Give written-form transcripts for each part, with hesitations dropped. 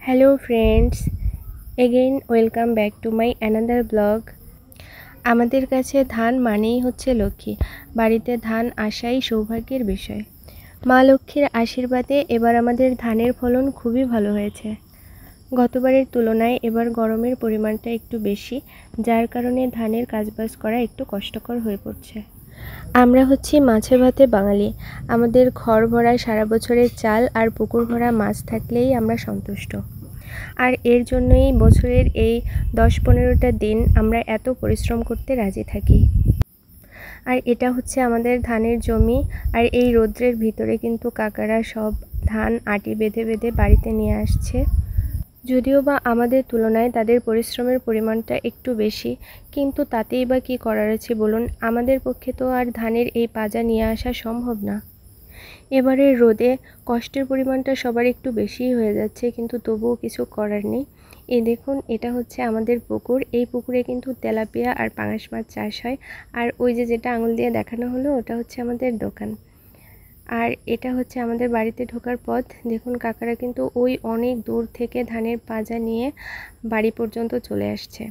Hello friends, again welcome back to my another blog. আমাদের কাছে ধান মানেই হচ্ছে লক্ষ্মী। বাড়িতে ধান আসাই সৌভাগ্যের বিষয়। মা লক্ষ্মীর আশীর্বাদে এবার আমাদের ধানের ফলন খুবই ভালো হয়েছে। গতবারের তুলনায় এবার গরমের পরিমাণটা একটু বেশি, যার কারণে ধানের কাজবাজ করা একটু কষ্টকর হয়ে পড়ছে। আমরা হচ্ছি মাছে ভাতে বাঙালি। আমাদের ঘর ভরা সারা বছরের চাল আর পুকুর ভরা মাছ থাকলেই আমরা সন্তুষ্ট। আর এর জন্যই বছরের এই 10-15টা দিন আমরা এত পরিশ্রম করতে রাজি থাকি। আর এটা হচ্ছে আমাদের ধানের জমি। আর এই রৌদ্রের ভিতরে কিন্তু কাকারা সব ধান আটি বেঁধে বেঁধে বাড়িতে নিয়ে আসছে। যদিও বা আমাদের তুলনায় তাদের পরিশ্রমের পরিমাণটা একটু বেশি, কিন্তু তাতেই বা কী করার আছে বলুন। আমাদের পক্ষে তো আর ধানের এই পাজা নিয়ে আসা সম্ভব না। এবারের রোদে কষ্টের পরিমাণটা সবার একটু বেশিই হয়ে যাচ্ছে, কিন্তু তবুও কিছু করার নেই। এই দেখুন, এটা হচ্ছে আমাদের পুকুর। এই পুকুরে কিন্তু তেলাপিয়া আর পাঙাশ মাছ চাষ হয়। আর ওই যেটা আঙুল দিয়ে দেখানো হলো, ওটা হচ্ছে আমাদের দোকান। আর এটা হচ্ছে আমাদের বাড়িতে ঢোকার পথ। দেখুন, কাকারা কিন্তু ওই অনেক দূর থেকে ধানের পাজা নিয়ে বাড়ি পর্যন্ত চলে আসছে।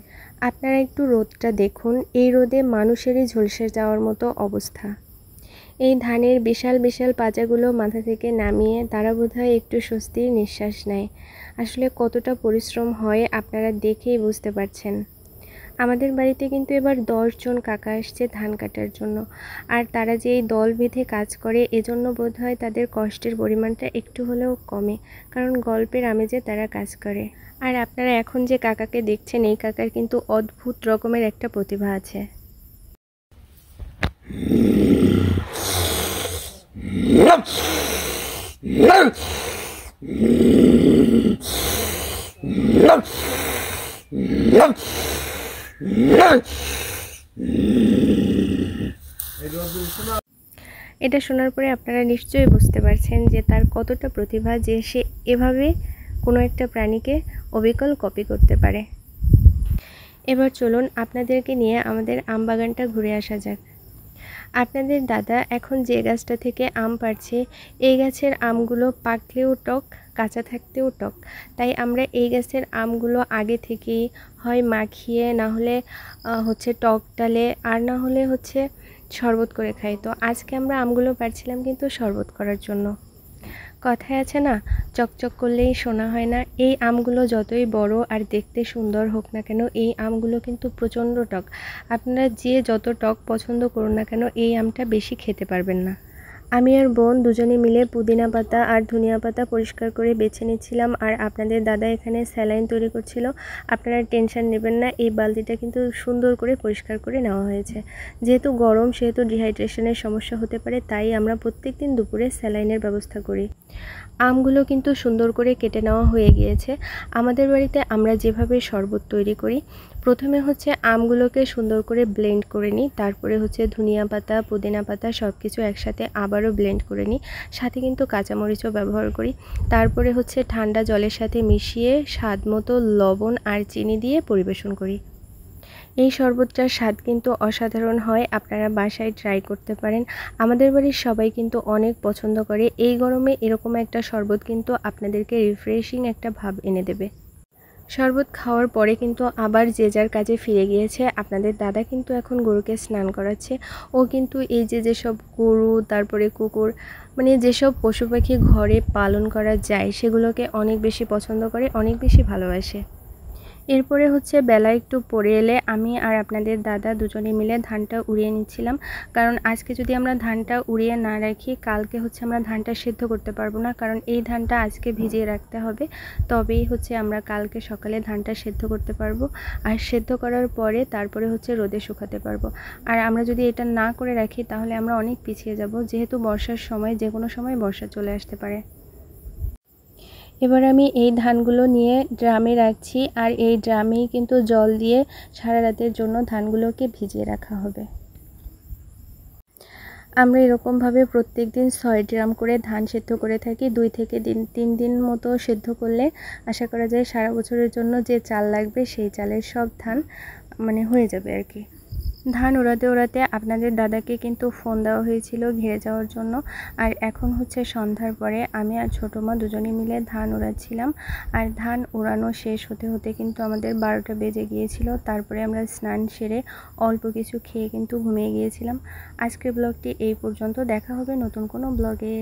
আপনারা একটু রোদটা দেখুন, এই রোদে মানুষেরই ঝলসে যাওয়ার মতো অবস্থা। এই ধানের বিশাল বিশাল পাজাগুলো মাথা থেকে নামিয়ে তারা বোধহয় একটু স্বস্তির নিঃশ্বাস নেয়। আসলে কতটা পরিশ্রম হয় আপনারা দেখেই বুঝতে পারছেন। আমাদের বাড়িতে কিন্তু এবার 10 জন কাকা আসছে ধান কাটার জন্য। আর তারা যে এই দল বেঁধে কাজ করে, এজন্য বোধহয় তাদের কষ্টের পরিমাণটা একটু হলেও কমে, কারণ গল্পের আমেজে তারা কাজ করে। আর আপনারা এখন যে কাকাকে দেখছেন, এই কাকার কিন্তু অদ্ভুত রকমের একটা প্রতিভা আছে। এটা শোনার পরে আপনারা নিশ্চয়ই বুঝতে পারছেন যে তার কতটা প্রতিভা, যে সে এভাবে কোনো একটা প্রাণীকে অবিকল কপি করতে পারে। এবার চলুন আপনাদেরকে নিয়ে আমাদের আম বাগানটা ঘুরে আসা যাক। আপনাদের দাদা এখন যে গাছটা থেকে আম পাড়ছে, এই গাছের আমগুলো পাকলেও টক, কাঁচা থাকতেও টক। তাই আমরা এই গাছের আমগুলো আগে থেকেই হয় মাখিয়ে, না হলে হচ্ছে টক ডালে, আর না হলে হচ্ছে শরবত করে খাই। তো আজকে আমরা আমগুলো পাড়ছিলাম কিন্তু শরবত করার জন্য। কথায় আছে না, চকচক করলেই সোনা হয় না। এই আমগুলো যতই বড় আর দেখতে সুন্দর হোক না কেন, এই আমগুলো কিন্তু প্রচণ্ড টক। আপনারা যে যত টক পছন্দ করুন না কেন, এই আমটা বেশি খেতে পারবেন না। আমি আর বোন দুজনে মিলে পুদিনা পাতা আর ধনিয়া পাতা পরিষ্কার করে বেছে নিচ্ছিলাম, আর আপনাদের দাদা এখানে স্যালাইন তৈরি করছিল। আপনারা টেনশন নেবেন না, এই বালতিটা কিন্তু সুন্দর করে পরিষ্কার করে নেওয়া হয়েছে। যেহেতু গরম, সেহেতু ডিহাইড্রেশনের সমস্যা হতে পারে, তাই আমরা প্রত্যেকদিন দুপুরে স্যালাইনের ব্যবস্থা করি। আমগুলো কিন্তু সুন্দর করে কেটে নেওয়া হয়ে গিয়েছে। আমাদের বাড়িতে আমরা যেভাবে শরবত তৈরি করি, প্রথমে হচ্ছে আমগুলোকে সুন্দর করে ব্লেন্ড করে নিই, তারপরে হচ্ছে ধনিয়া পাতা, পুদিনা পাতা সব কিছু একসাথে আবারও ব্লেন্ড করে নিই, সাথে কিন্তু কাঁচামরিচও ব্যবহার করি। তারপরে হচ্ছে ঠান্ডা জলের সাথে মিশিয়ে স্বাদ মতো লবণ আর চিনি দিয়ে পরিবেশন করি। এই শরবতটার স্বাদ কিন্তু অসাধারণ হয়, আপনারা বাসায় ট্রাই করতে পারেন। আমাদের বাড়ির সবাই কিন্তু অনেক পছন্দ করে। এই গরমে এরকম একটা শরবত কিন্তু আপনাদেরকে রিফ্রেশিং একটা ভাব এনে দেবে। শরবত খাওয়ার পরে কিন্তু আবার যে যার কাজে ফিরে গিয়েছে। আপনাদের দাদা কিন্তু এখন গরুকে স্নান করাচ্ছে। ও কিন্তু এই যেসব গরু, তারপরে কুকুর, মানে যেসব পশু পাখি ঘরে পালন করা যায়, সেগুলোকে অনেক বেশি পছন্দ করে, অনেক বেশি ভালোবাসে। এরপরে হচ্ছে বেলা একটু পড়ে এলে আমি আর আপনাদের দাদা দুজনে মিলে ধানটা উড়িয়ে নিচ্ছিলাম। কারণ আজকে যদি আমরা ধানটা উড়িয়ে না রাখি, কালকে হচ্ছে আমরা ধানটা সেদ্ধ করতে পারবো না। কারণ এই ধানটা আজকে ভিজিয়ে রাখতে হবে, তবেই হচ্ছে আমরা কালকে সকালে ধানটা সেদ্ধ করতে পারবো। আর সেদ্ধ করার পরে তারপরে হচ্ছে রোদে শুকাতে পারবো। আর আমরা যদি এটা না করে রাখি, তাহলে আমরা অনেক পিছিয়ে যাব, যেহেতু বর্ষার সময় যে কোনো সময় বর্ষা চলে আসতে পারে। এবার আমি এই ধানগুলো নিয়ে ড্রামে রাখছি, আর এই ড্রামেই কিন্তু জল দিয়ে সারা রাতের জন্য ধানগুলোকে ভিজিয়ে রাখা হবে। আমরা এরকমভাবে প্রত্যেক দিন 6 ড্রাম করে ধান সেদ্ধ করে থাকি। 2 থেকে 3 দিন মতো সেদ্ধ করলে আশা করা যায় সারা বছরের জন্য যে চাল লাগবে, সেই চালের সব ধান হয়ে যাবে আর কি। ধান ওড়াতে ওড়াতে আপনাদের দাদাকে কিন্তু ফোন দেওয়া হয়েছিল ঘিরে যাওয়ার জন্য। আর এখন হচ্ছে সন্ধ্যার পরে আমি আর ছোটো মা দুজনে মিলে ধান ওড়াচ্ছিলাম। আর ধান ওড়ানো শেষ হতে হতে কিন্তু আমাদের 12টা বেজে গিয়েছিল। তারপরে আমরা স্নান সেরে অল্প কিছু খেয়ে কিন্তু ঘুমিয়ে গিয়েছিলাম। আজকের ব্লগটি এই পর্যন্ত, দেখা হবে নতুন কোনো ব্লগে।